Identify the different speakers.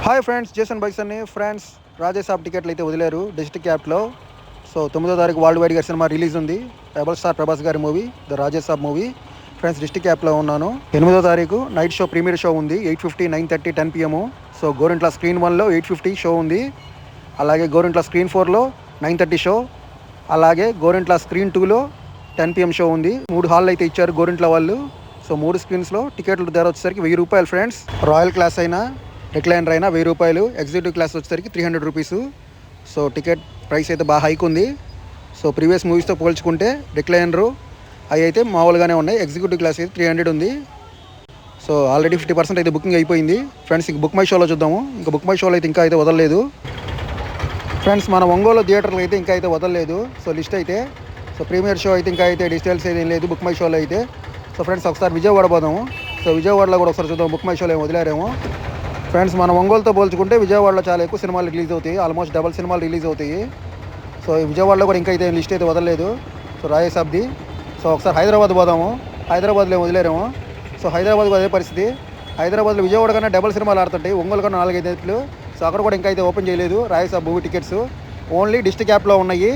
Speaker 1: Hi friends, జేసన్ బైక్స్ అన్ని ఫ్రెండ్స్ రాజేసాబ్ టికెట్లు అయితే వదిలేరు డిస్ట్రిక్ట్ క్యాప్లో. సో 9వ తారీఖు వరల్డ్ వైడ్ గా సినిమా రిలీజ్ ఉంది. రెబల్ స్టార్ ప్రభాస్ గారి movie the Raja Saab movie. Friends District క్యాప్లో ఉన్నాను. 8వ తారీఖు నైట్ షో ప్రీమియర్ షో ఉంది 8:50, 9:30, 10 PM. సో గోరింట్ల స్క్రీన్ 1లో 8:50 షో ఉంది. అలాగే గోరింట్ల స్క్రీన్ 4లో 9:30 షో. అలాగే గోరింట్ల స్క్రీన్ 2లో 10 PM షో ఉంది. 3 హాల్లో అయితే ఇచ్చారు గోరింట్ల వాళ్ళు. సో 3 స్క్రీన్స్లో టికెట్లు ధర వచ్చేసరికి ₹1000 ఫ్రెండ్స్. రాయల్ క్లాస్ అయినా రిక్లైనర్ అయినా ₹1000, ఎగ్జిక్యూటివ్ క్లాస్ వచ్చేసరికి ₹300. సో టికెట్ ప్రైస్ అయితే బాగా హైక్ ఉంది. సో ప్రీవియస్ మూవీస్తో పోల్చుకుంటే రిక్లైనరు అవి అయితే మామూలుగానే ఉన్నాయి. ఎగ్జిక్యూటివ్ క్లాస్ అయితే 300 ఉంది. సో ఆల్రెడీ 50% అయితే బుకింగ్ అయిపోయింది ఫ్రెండ్స్. ఇంక బుక్ మై షోలో చూద్దాము. ఇంకా బుక్ మై షోలో అయితే ఇంకా అయితే వదలలేదు ఫ్రెండ్స్. మన ఒంగోలు థియేటర్లు అయితే ఇంకా అయితే వదలలేదు. సో లిస్ట్ అయితే సో ప్రీమియర్ షో అయితే ఇంకా అయితే డీటెయిల్స్ అయితే ఏం లేదు బుక్ మై షోలో అయితే. సో ఫ్రెండ్స్ ఒకసారి విజయవాడ పోదాము. సో విజయవాడలో కూడా ఒకసారి చూద్దాం బుక్ మై షోలో ఏం వదిలేరేమో ఫ్రెండ్స్. మన ఒంగోలుతో పోల్చుకుంటే విజయవాడలో చాలా ఎక్కువ సినిమాలు రిలీజ్ అవుతాయి. ఆల్మోస్ట్ డబల్ సినిమాలు రిలీజ్ అవుతాయి. సో విజయవాడలో కూడా ఇంకా అయితే లిస్ట్ అయితే వదలలేదు. సో రాజేసాబ్ది. సో ఒకసారి హైదరాబాద్ పోదాము. హైదరాబాద్లో ఏం వదిలేరేమో. సో హైదరాబాద్లో అదే పరిస్థితి. హైదరాబాద్లో విజయవాడ కన్నా డబల్ సినిమాలు ఆడుతుంటాయి. ఒంగోలు కన్నా 4-5 థియేటర్లు. సో అక్కడ కూడా ఇంకా అయితే ఓపెన్ చేయలేదు Rajasaab movie tickets. Only district యాప్లో ఉన్నాయి.